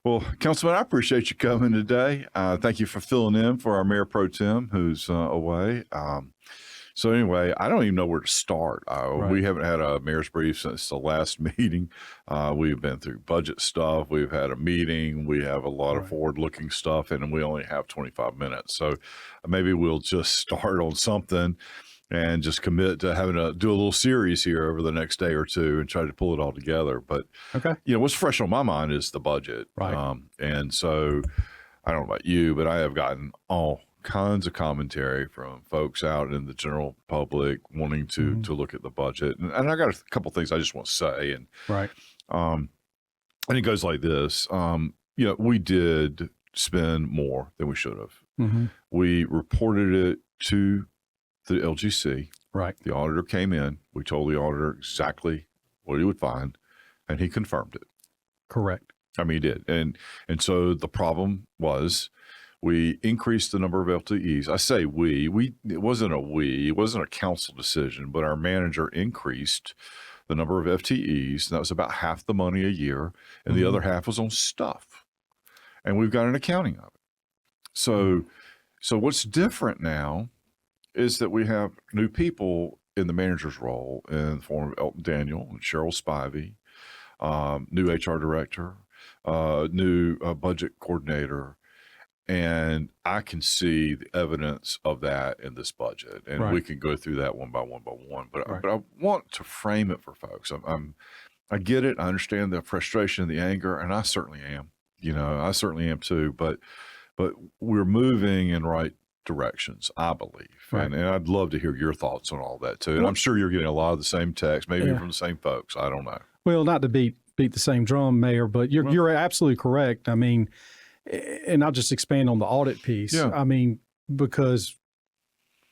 Well, Councilman, I appreciate you coming today. Thank you for filling in for our Mayor Pro Tem who's away. So anyway, I don't even know where to start. Right. We haven't had a mayor's brief since the last meeting. We've been through budget stuff. We've had a meeting. We have a lot of forward-looking stuff, and we only have 25 minutes. So maybe we'll just start on something and just commit to having to do a little series here over the next day or two and try to pull it all together. But, what's fresh on my mind is the budget. Right. And so I don't know about you, but I have gotten all kinds of commentary from folks out in the general public wanting to look at the budget. And I got a couple things I just want to say. And, and it goes like this. We did spend more than we should have. We reported it to the LGC. Right. The auditor came in. We told the auditor exactly what he would find, and he confirmed it. Correct. I mean, he did. And so the problem was we increased the number of FTEs. I say it wasn't a council decision, but our manager increased the number of FTEs. And that was about half the money a year, and the other half was on stuff. And we've got an accounting of it. So what's different now is that we have new people in the manager's role in the form of Elton Daniel and Cheryl Spivey, new HR director, new budget coordinator. And I can see the evidence of that in this budget. And we can go through that one by one. But I want to frame it for folks. I get it. I understand the frustration and the anger, and I certainly am. I certainly am too. But we're moving in right directions, I believe. And I'd love to hear your thoughts on all that too. And I'm sure you're getting a lot of the same texts, maybe from the same folks. I don't know. Well, not to beat the same drum, Mayor, but you're absolutely correct. I mean, and I'll just expand on the audit piece. I mean, because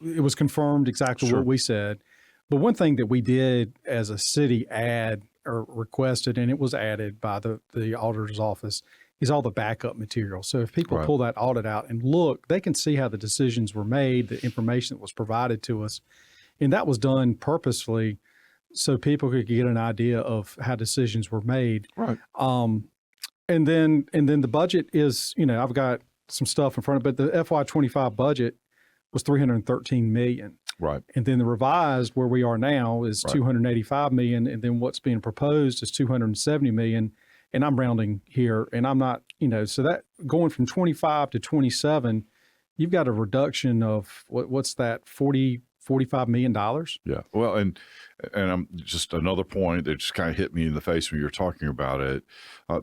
it was confirmed exactly what we said. But one thing that we did as a city add or requested, and it was added by the auditor's office, is all the backup material. So if people pull that audit out and look, they can see how the decisions were made, the information that was provided to us. And that was done purposefully so people could get an idea of how decisions were made. Right. And then the budget is, I've got some stuff in front of it, but the FY25 budget was $313 million. Right. And then the revised where we are now is $285 million. And then what's being proposed is $270 million. And I'm rounding here, and I'm not, so that going from 25 to 27, you've got a reduction of what's that, $45 million? Yeah. Well, and I'm just another point that just kind of hit me in the face when you're talking about it.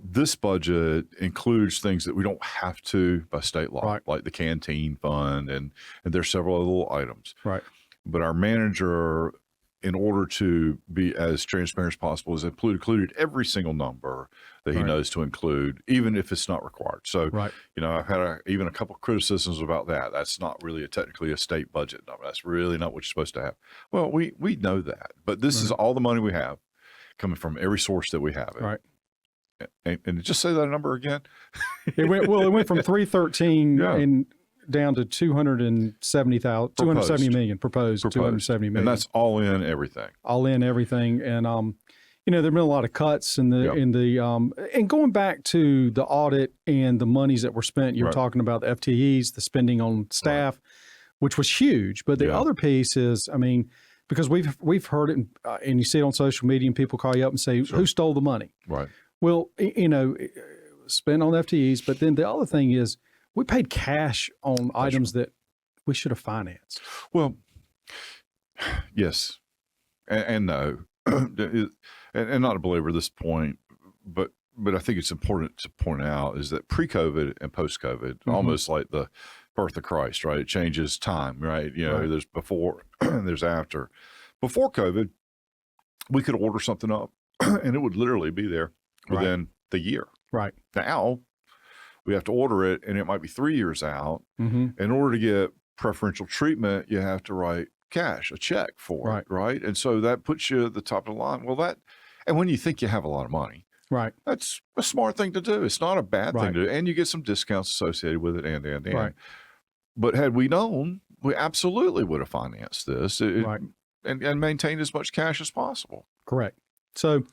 This budget includes things that we don't have to by state law, like the canteen fund, and there's several other little items. Right. But our manager, in order to be as transparent as possible, has included every single number that he knows to include, even if it's not required. So, I've had even a couple of criticisms about that. That's not really technically a state budget number. That's really not what you're supposed to have. Well, we know that, but this is all the money we have coming from every source that we have it. Right. And just say that number again. It went from 313 and down to 270 million proposed. 270 million. And that's all in everything. All in everything. And, there've been a lot of cuts in and going back to the audit and the monies that were spent, you're talking about the FTEs, the spending on staff, which was huge. But the other piece is, because we've heard it and you see it on social media and people call you up and say, who stole the money? Right. Well, spend on FTEs. But then the other thing is, we paid cash on items that we should have financed. Well, yes, and no, and not to belabor this point, but I think it's important to point out is that pre-COVID and post-COVID, almost like the birth of Christ, right? It changes time, right? There's before and there's after. Before COVID, we could order something up and it would literally be there within the year. Right. Now, we have to order it, and it might be 3 years out. In order to get preferential treatment, you have to write cash, a check for it, right? And so that puts you at the top of the line. Well, and when you think you have a lot of money, that's a smart thing to do. It's not a bad thing to do, and you get some discounts associated with it, and. Right. But had we known, we absolutely would have financed this and maintained as much cash as possible. Correct. So,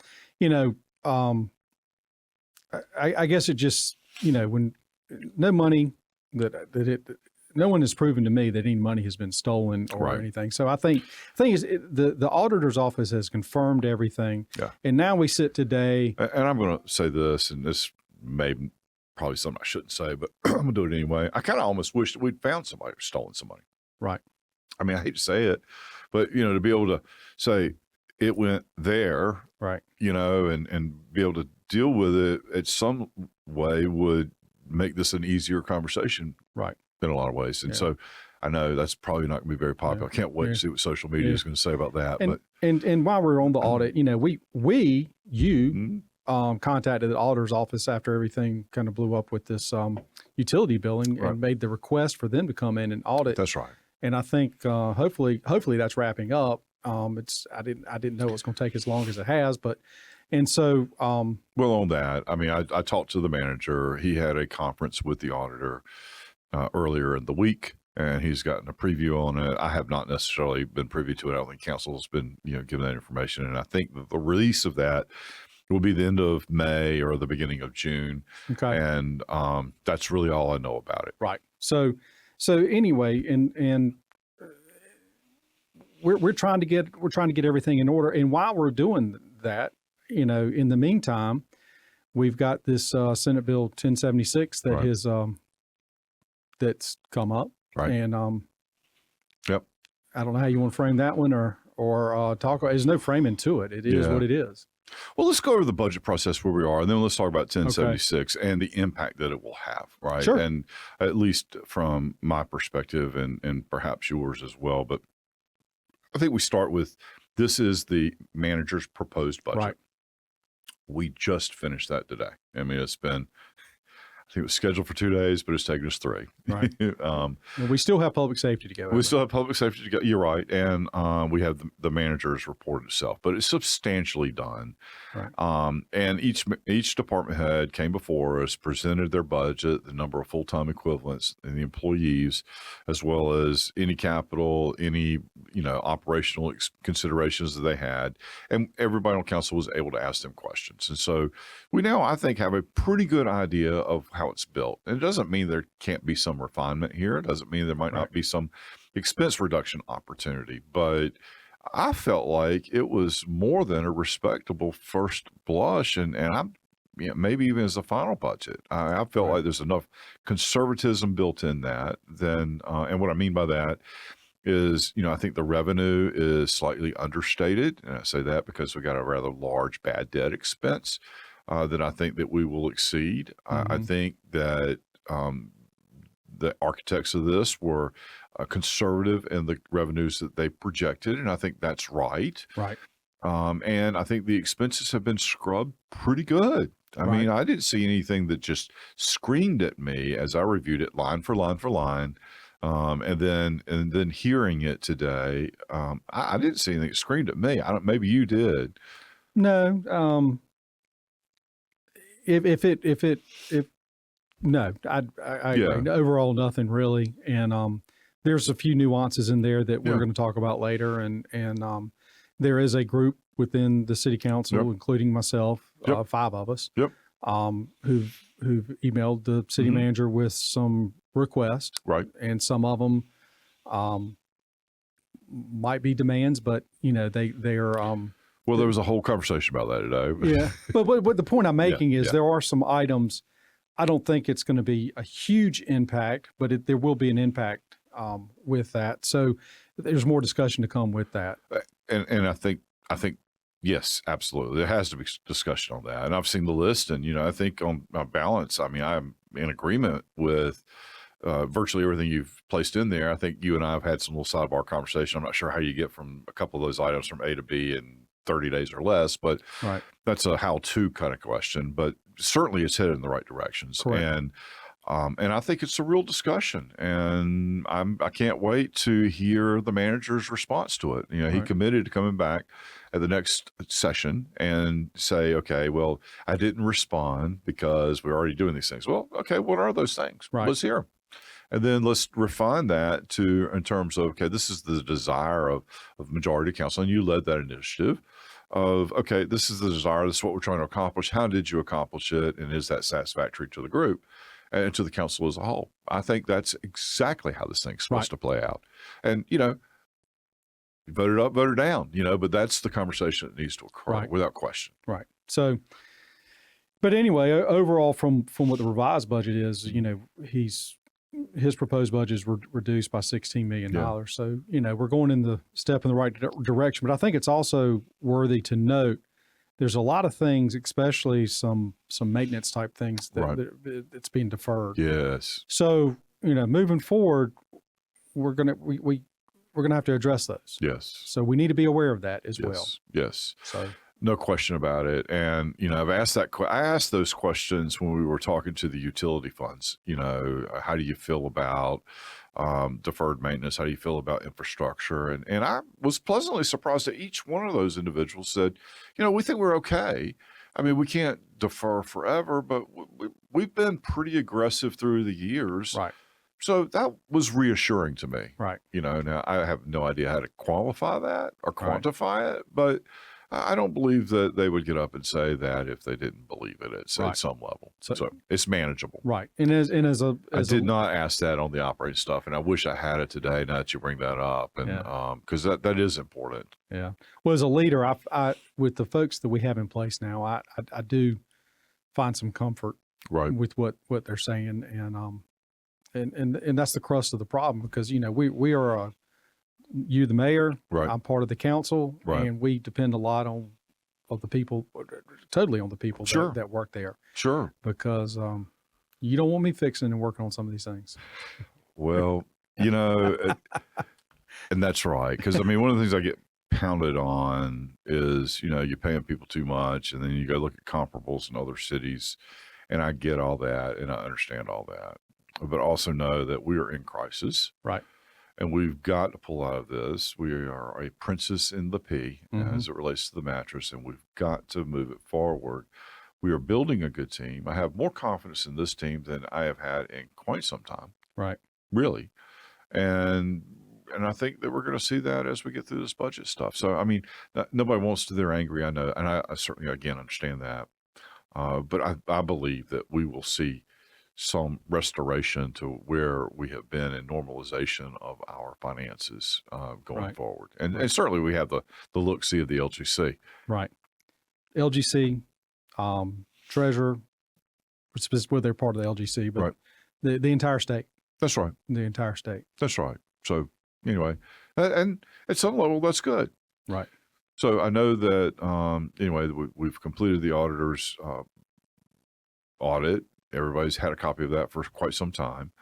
I guess it just, when no money no one has proven to me that any money has been stolen or anything. So I think the auditor's office has confirmed everything. Yeah. And now we sit today. And I'm going to say this, and this may probably something I shouldn't say, but I'm going to do it anyway. I kind of almost wish that we'd found somebody who's stolen some money. Right. I mean, I hate to say it, but, to be able to say it went there, right, and be able to deal with it at some way would make this an easier conversation. Right. In a lot of ways. And so I know that's probably not going to be very popular. I can't wait to see what social media is going to say about that. And while we're on the audit, you contacted the auditor's office after everything kind of blew up with this utility billing and made the request for them to come in and audit. That's right. And I think hopefully that's wrapping up. I didn't know it was going to take as long as it has, but so well, on that, I mean, I talked to the manager. He had a conference with the auditor earlier in the week, and he's gotten a preview on it. I have not necessarily been privy to it. I don't think council's been, given that information. And I think that the release of that will be the end of May or the beginning of June. Okay. And that's really all I know about it. Right. So anyway, and we're trying to get everything in order. And while we're doing that, in the meantime, we've got this Senate Bill 1076 that has that's come up. Right. And yep. I don't know how you want to frame that one or talk about. There's no framing to it. It is what it is. Well, let's go over the budget process where we are, and then let's talk about 1076 and the impact that it will have, right? Sure. And at least from my perspective and perhaps yours as well. But I think we start with, this is the manager's proposed budget. Right. We just finished that today. I mean, it's been, I think it was scheduled for 2 days, but it's taken us 3. Right. We still have public safety to go. We still have public safety to go. You're right. And we have the manager's report itself, but it's substantially done. Right. And each department head came before us, presented their budget, the number of full-time equivalents and the employees, as well as any capital, any, operational considerations that they had. And everybody on council was able to ask them questions. And so we now, I think, have a pretty good idea of how it's built. And it doesn't mean there can't be some refinement here. It doesn't mean there might not be some expense reduction opportunity, but I felt like it was more than a respectable first blush, and I'm maybe even as a final budget. I felt like there's enough conservatism built in that. Then, and what I mean by that is, I think the revenue is slightly understated, and I say that because we got a rather large bad debt expense that I think that we will exceed. I think that the architects of this were conservative in the revenues that they projected, and I think that's right. Right. And I think the expenses have been scrubbed pretty good. I mean, I didn't see anything that just screamed at me as I reviewed it line for line for line. And then hearing it today, I didn't see anything that screamed at me. Maybe you did. No. No, I agree. Overall, nothing really. And there's a few nuances in there that we're going to talk about later. And there is a group within the city council, including myself, 5 of us, who've emailed the city manager with some requests. Right. And some of them might be demands, but they are. Well, there was a whole conversation about that today. Yeah. But the point I'm making is there are some items. I don't think it's going to be a huge impact, but there will be an impact with that. So there's more discussion to come with that. And I think yes, absolutely. There has to be discussion on that. And I've seen the list, and I think on balance, I mean, I'm in agreement with virtually everything you've placed in there. I think you and I have had some little sidebar conversation. I'm not sure how you get from a couple of those items from A to B in 30 days or less, but that's a how-to kind of question. But certainly it's headed in the right directions. Correct. And I think it's a real discussion, and I can't wait to hear the manager's response to it. He committed to coming back at the next session and say, okay, well, I didn't respond because we're already doing these things. Well, okay, what are those things? Right. Let's hear them. And then let's refine that in terms of, okay, this is the desire of majority council, and you led that initiative. of, okay, this is the desire, this is what we're trying to accomplish. How did you accomplish it? And is that satisfactory to the group and to the council as a whole? I think that's exactly how this thing's supposed to play out. And, voted up, voted down, but that's the conversation that needs to occur without question. Right. So, but anyway, overall, from what the revised budget is, his proposed budget is reduced by $16 million. Yeah. So, we're going in the step in the right direction. But I think it's also worthy to note there's a lot of things, especially some maintenance type things that it's being deferred. Yes. So, moving forward, we're gonna have to address those. Yes. So we need to be aware of that as well. Yes. So. No question about it. And, I asked those questions when we were talking to the utility funds. How do you feel about deferred maintenance? How do you feel about infrastructure? And I was pleasantly surprised that each one of those individuals said, we think we're okay. I mean, we can't defer forever, but we've been pretty aggressive through the years. Right. So that was reassuring to me. Right. Now I have no idea how to qualify that or quantify it, but I don't believe that they would get up and say that if they didn't believe it at some level. So it's manageable. Right. I did not ask that on the operating stuff, and I wish I had it today. Now that you bring that up, and because that is important. Yeah. Well, as a leader, I with the folks that we have in place now, I do find some comfort with what they're saying, and that's the crust of the problem, because we are you, the mayor, I'm part of the council, and we depend a lot on the people, totally on the people that work there. Sure. Because you don't want me fixing and working on some of these things. Well, and that's right. Because one of the things I get pounded on is, you're paying people too much, and then you go look at comparables in other cities, and I get all that, and I understand all that, but also know that we are in crisis. Right. And we've got to pull out of this. We are a princess in the pea as it relates to the mattress, and we've got to move it forward. We are building a good team. I have more confidence in this team than I have had in quite some time. Right. Really. And I think that we're going to see that as we get through this budget stuff. So, nobody wants to, they're angry, I know. And I certainly, again, understand that. But I believe that we will see some restoration to where we have been in normalization of our finances going forward. And certainly we have the look-see of the LGC. Right. LGC, treasurer, well, they're part of the LGC, but the entire state. That's right. The entire state. That's right. So anyway, and at some level, that's good. Right. So I know that, anyway, we've completed the auditor's audit. Everybody's had a copy of that for quite some time.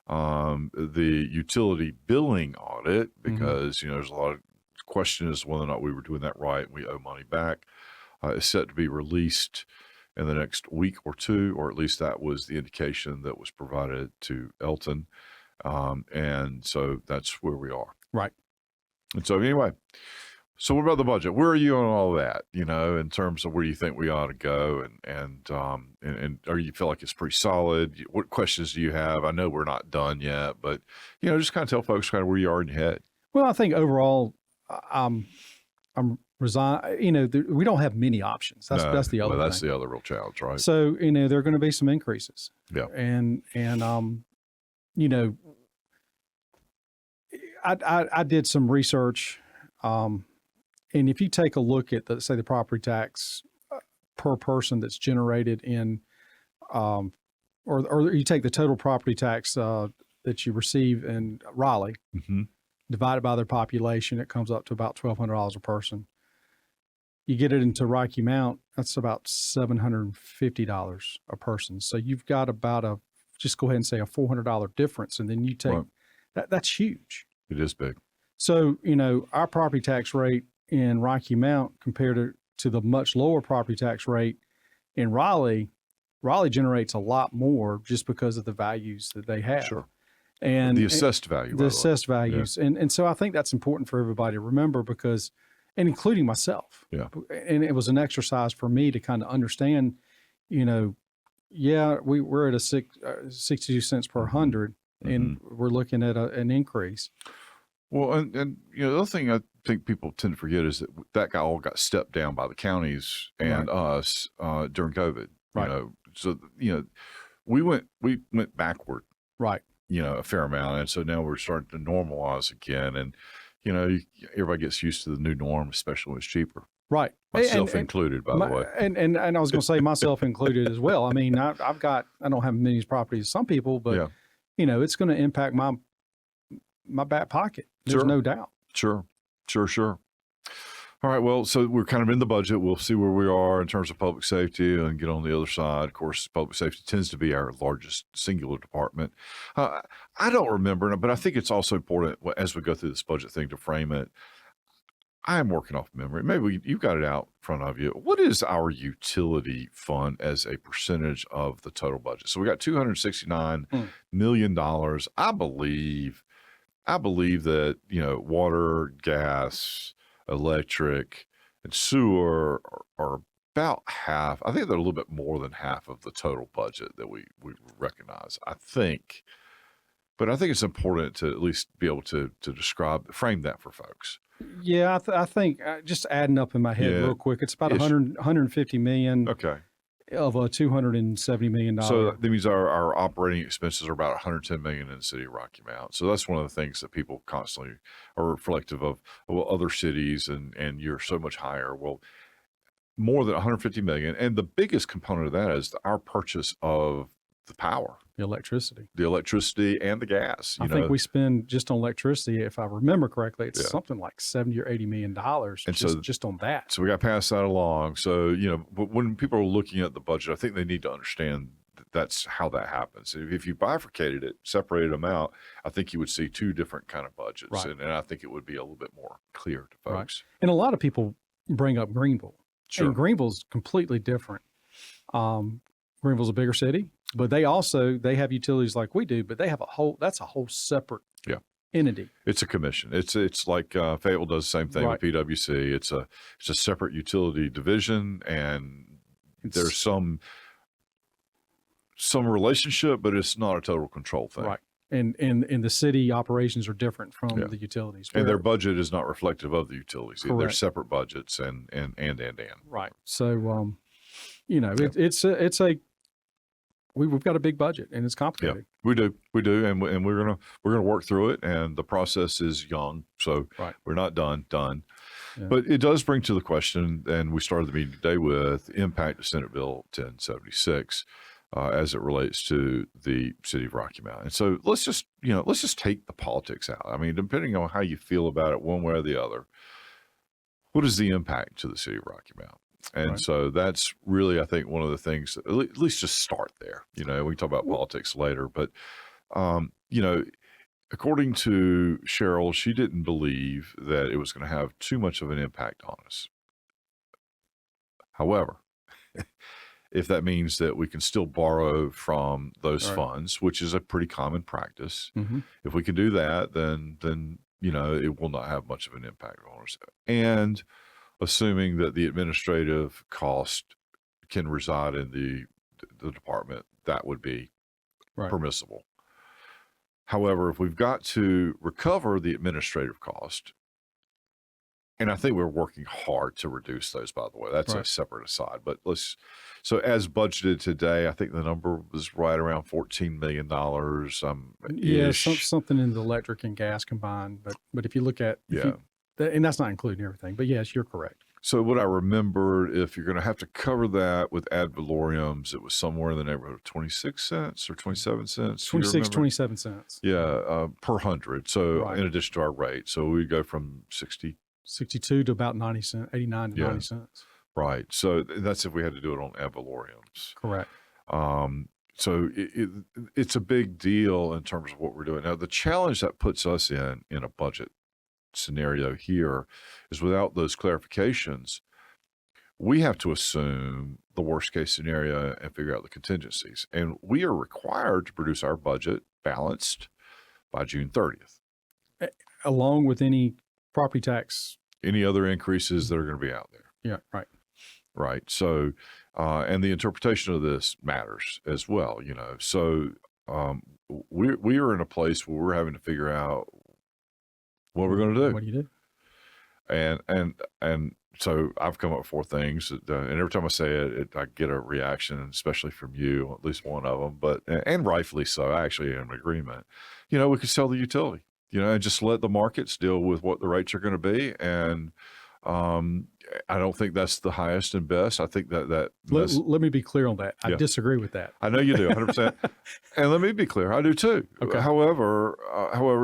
The utility billing audit, because, there's a lot of question as to whether or not we were doing that right and we owe money back, is set to be released in the next week or two, or at least that was the indication that was provided to Elton. And so that's where we are. Right. And so anyway, so what about the budget? Where are you on all that, in terms of where you think we ought to go, and or you feel like it's pretty solid? What questions do you have? I know we're not done yet, but, just kind of tell folks kind of where you are in your head. Well, I think overall, I'm resigned. We don't have many options. That's the other that's thing. the other real challenge, right? So, there are going to be some increases. Yeah. And I did some research, and if you take a look at say the property tax per person that's generated in, or you take the total property tax that you receive in Raleigh, divided by their population, it comes up to about $1,200 a person. You get it into Rocky Mount, that's about $750 a person. So you've got about just go ahead and say a $400 difference, and then you take that's huge. It is big. So, our property tax rate in Rocky Mount compared to the much lower property tax rate in Raleigh generates a lot more just because of the values that they have. Sure. And the assessed value. The assessed values. Yeah. And so I think that's important for everybody to remember, because, and including myself. Yeah. And it was an exercise for me to kind of understand, we're at 62 cents per 100, and we're looking at an increase. Well, and the other thing think people tend to forget is that all got stepped down by the counties and us during COVID. Right. So we went backward. Right. A fair amount, and so now we're starting to normalize again, and everybody gets used to the new norm, especially when it's cheaper. Right. Myself included, by the way. And I was going to say myself included as well. I mean, I don't have many properties as some people, but it's going to impact my back pocket. There's no doubt. Sure. All right. Well, so we're kind of in the budget. We'll see where we are in terms of public safety and get on the other side. Of course, public safety tends to be our largest singular department. I don't remember, but I think it's also important as we go through this budget thing to frame it. I am working off memory. Maybe you've got it out in front of you. What is our utility fund as a percentage of the total budget? So we got $269 million. I believe that, water, gas, electric, and sewer are about half. I think they're a little bit more than half of the total budget that we recognize, I think. But I think it's important to at least be able to frame that for folks. Yeah, I think just adding up in my head real quick, it's about 150 million. Okay. Of a $270 million. So that means our operating expenses are about 110 million in the city of Rocky Mount. So that's one of the things that people constantly are reflective of other cities, and you're so much higher. Well, more than 150 million. And the biggest component of that is our purchase of the power. The electricity and the gas. I think we spend just on electricity, if I remember correctly, it's something like $70 or $80 million just on that. So we got to pass that along. So, but when people are looking at the budget, I think they need to understand that's how that happens. If you bifurcated it, separated them out, I think you would see two different kind of budgets. Right. And I think it would be a little bit more clear to folks. Right. And a lot of people bring up Greenville. Sure. And Greenville's completely different. Greenville's a bigger city, but they have utilities like we do, but they have that's a whole separate entity. It's a commission. It's like Fayetteville does the same thing with PwC. It's a separate utility division, and there's some relationship, but it's not a total control thing. Right. And the city operations are different from the utilities. And their budget is not reflective of the utilities. Correct. They're separate budgets and. Right. So, we've got a big budget, and it's complicated. Yeah, we do, and we're gonna work through it. And the process is young, so we're not done. Yeah. But it does bring to the question, and we started the meeting today with impact of Senate Bill 1076 as it relates to the city of Rocky Mount. And so let's just take the politics out. I mean, depending on how you feel about it, one way or the other, what is the impact to the city of Rocky Mount? And so that's really, I think, one of the things, at least just start there. We can talk about politics later, but, according to Cheryl, she didn't believe that it was going to have too much of an impact on us. However, if that means that we can still borrow from those funds, which is a pretty common practice, if we can do that, then it will not have much of an impact on us. And assuming that the administrative cost can reside in the department, that would be permissible. However, if we've got to recover the administrative cost, and I think we're working hard to reduce those, by the way, that's a separate aside, but so as budgeted today, I think the number was right around $14 million. Something in the electric and gas combined, but if you look at, and that's not including everything, but yes, you're correct. So what I remember, if you're going to have to cover that with ad valorem, it was somewhere in the neighborhood of 26 cents or 27 cents. 27 cents. Yeah, per 100. So in addition to our rate, so we go from 62 to about 90 cents, 89 to 90 cents. Right. So that's if we had to do it on ad valorem. Correct. So it's a big deal in terms of what we're doing. Now, the challenge that puts us in a budget scenario here is without those clarifications, we have to assume the worst case scenario and figure out the contingencies. And we are required to produce our budget balanced by June 30th. Along with any property tax. Any other increases that are going to be out there. Yeah, right. Right. So, and the interpretation of this matters as well, So we are in a place where we're having to figure out what we're going to do. What do you do? And so I've come up with 4 things, and every time I say it, I get a reaction, especially from you, at least one of them. But and rightfully so. I actually am in agreement. We could sell the utility, and just let the markets deal with what the rates are going to be. And I don't think that's the highest and best. I think that let me be clear on that. I Yeah. disagree with that. I know you do, 100%. And let me be clear, I do too. Okay. However,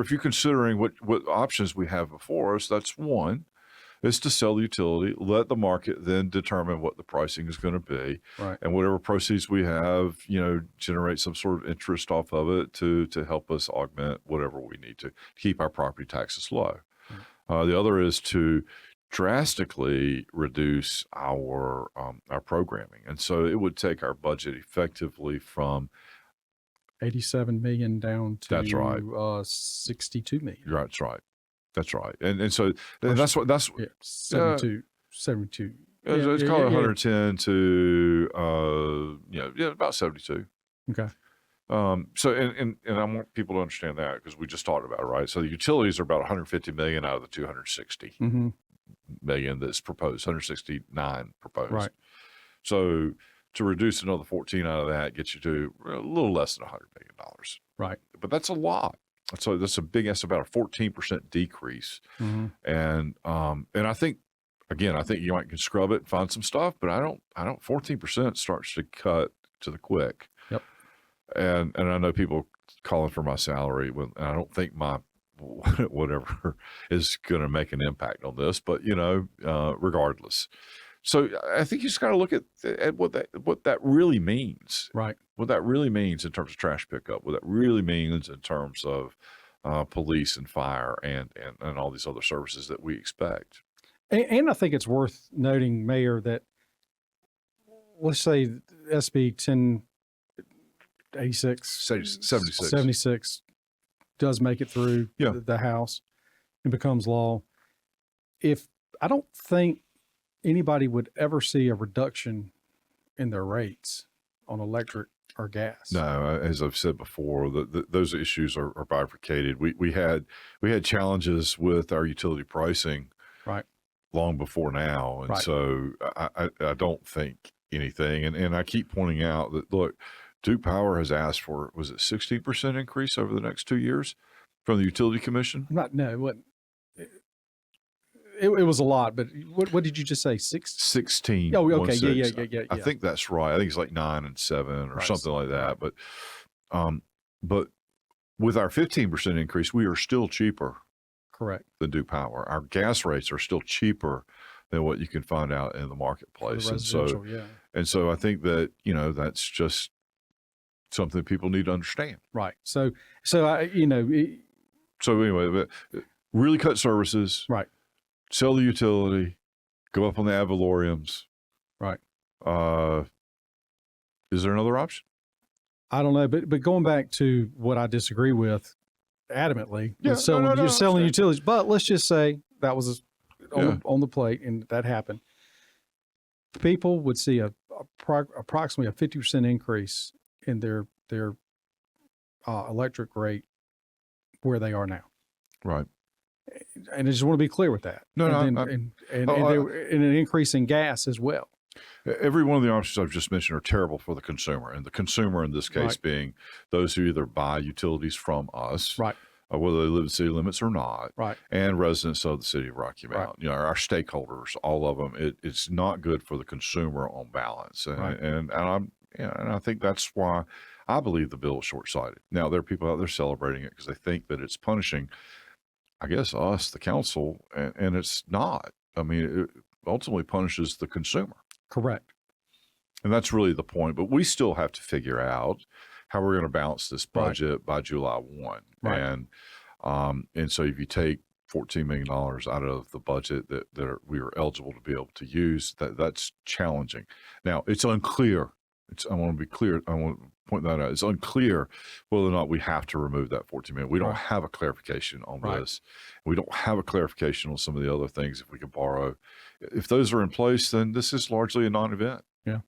if you're considering what options we have before us, that's one, is to sell the utility, let the market then determine what the pricing is going to be. Right. And whatever proceeds we have, generate some sort of interest off of it to help us augment whatever we need to keep our property taxes low. The other is to drastically reduce our programming. And so it would take our budget effectively from 87 million down to That's right. 62 million. That's right. That's right. And so that's 72. It's called 110 to about 72. Okay. So and I want people to understand that because we just talked about it, right? So the utilities are about 150 million out of the 260 million that's proposed, 169 proposed. Right. So to reduce another 14 out of that gets you to a little less than $100 million. Right. But that's a lot. So that's that's about a 14% decrease. And I think, again, you might can scrub it and find some stuff, but I don't 14% starts to cut to the quick. Yep. And I know people calling for my salary and I don't think my whatever is going to make an impact on this, but regardless. So I think you just got to look at what that really means. Right. What that really means in terms of trash pickup, what that really means in terms of police and fire and all these other services that we expect. And I think it's worth noting, Mayor, that let's say SB 1086, 76 does make it through the House and becomes law. I don't think anybody would ever see a reduction in their rates on electric or gas. No, as I've said before, those issues are bifurcated. We had challenges with our utility pricing right long before now, and so I don't think anything. And I keep pointing out that look, Duke Power has asked for, was it 16% increase over the next 2 years from the Utility Commission? It was a lot, but what did you just say? 16. Oh, okay. Yeah. I think that's right. I think it's like 9 and 7 or something like that. Right. But with our 15% increase, we are still cheaper. Correct. Than Duke Power. Our gas rates are still cheaper than what you can find out in the marketplace. And so I think that, that's just something people need to understand. Right. So anyway, really cut services. Right. Sell the utility, go up on the ad valorums. Right. Is there another option? I don't know, but going back to what I disagree with adamantly, selling utilities. But let's just say that was on the plate and that happened. People would see approximately a 50% increase in their electric rate where they are now. Right. And I just want to be clear with that. And an increase in gas as well. Every one of the options I've just mentioned are terrible for the consumer, and the consumer in this case being those who either buy utilities from us, right, whether they live in city limits or not, right, and residents of the city of Rocky Mount. Right. Our stakeholders, all of them. It's not good for the consumer on balance, and I think that's why I believe the bill is short-sighted. Now there are people out there celebrating it because they think that it's punishing, I guess, us, the council, and it's not. I mean, it ultimately punishes the consumer. Correct. And that's really the point. But we still have to figure out how we're going to balance this budget by July 1. Right. And so if you take $14 million out of the budget that we are eligible to be able to use, that's challenging. Now, it's unclear. I want to be clear. I want to point that out. It's unclear whether or not we have to remove that $14 million. We don't have a clarification on this. We don't have a clarification on some of the other things if we can borrow. If those are in place, then this is largely a non-event. Yeah.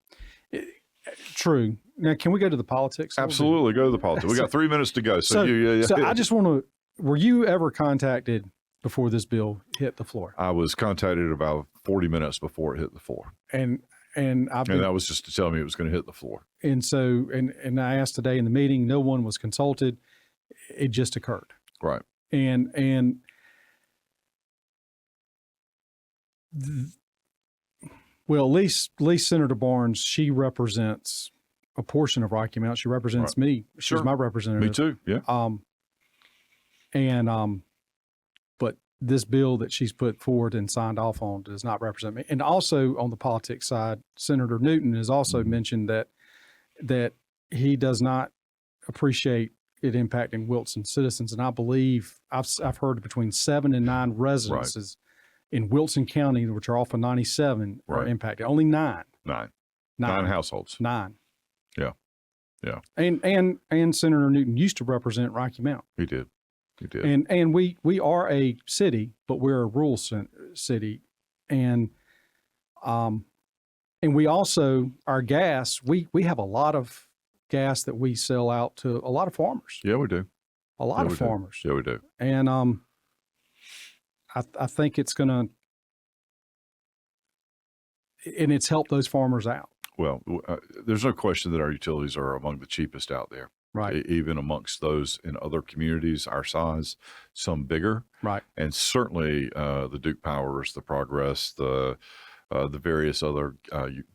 True. Now, can we go to the politics? Absolutely. Go to the politics. We got 3 minutes to go. So I just want to, were you ever contacted before this bill hit the floor. I was contacted about 40 minutes before it hit the floor. And that was just to tell me it was going to hit the floor. And so, and I asked today in the meeting, no one was consulted. It just occurred. Right. Well, at least Senator Barnes, she represents a portion of Rocky Mount. She represents me. She's my representative. Me too. Yeah. But this bill that she's put forward and signed off on does not represent me. And also on the politics side, Senator Newton has also mentioned that he does not appreciate it impacting Wilson citizens. And I believe I've heard between 7 and 9 residences in Wilson County, which are off of 97, are impacted. Only 9. 9 households. 9. Yeah. Yeah. And Senator Newton used to represent Rocky Mount. He did. He did. And we are a city, but we're a rural city. And we also, our gas, we have a lot of gas that we sell out to a lot of farmers. Yeah, we do. A lot of farmers. Yeah, we do. And I think it's going to, and it's helped those farmers out. Well, there's no question that our utilities are among the cheapest out there. Right. Even amongst those in other communities our size, some bigger. Right. And certainly the Duke Powers, the Progress, the various other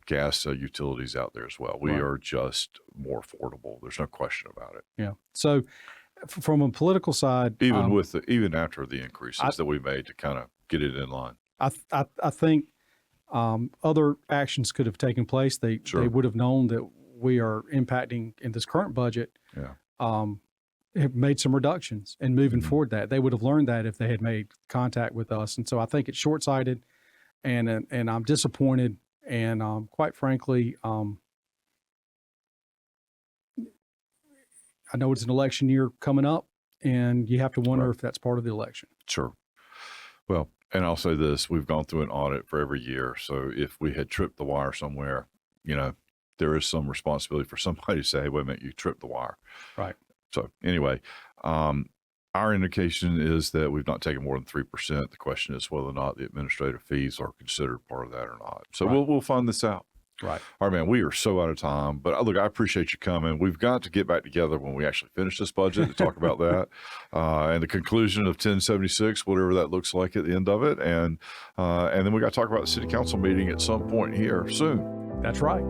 gas utilities out there as well. We are just more affordable. There's no question about it. Yeah. So from a political side, even after the increases that we made to kind of get it in line, I think other actions could have taken place. They would have known that we are impacting in this current budget. Yeah. Have made some reductions and moving forward that they would have learned that if they had made contact with us. And so I think it's short-sighted, and I'm disappointed. And quite frankly, I know it's an election year coming up, and you have to wonder if that's part of the election. Sure. Well, and I'll say this, we've gone through an audit for every year. So if we had tripped the wire somewhere, there is some responsibility for somebody to say, hey, wait a minute, you tripped the wire. Right. So anyway, our indication is that we've not taken more than 3%. The question is whether or not the administrative fees are considered part of that or not. So we'll find this out. Right. All right, man, we are so out of time, but look, I appreciate you coming. We've got to get back together when we actually finish this budget to talk about that and the conclusion of 1076, whatever that looks like at the end of it. And then we got to talk about the city council meeting at some point here soon. That's right.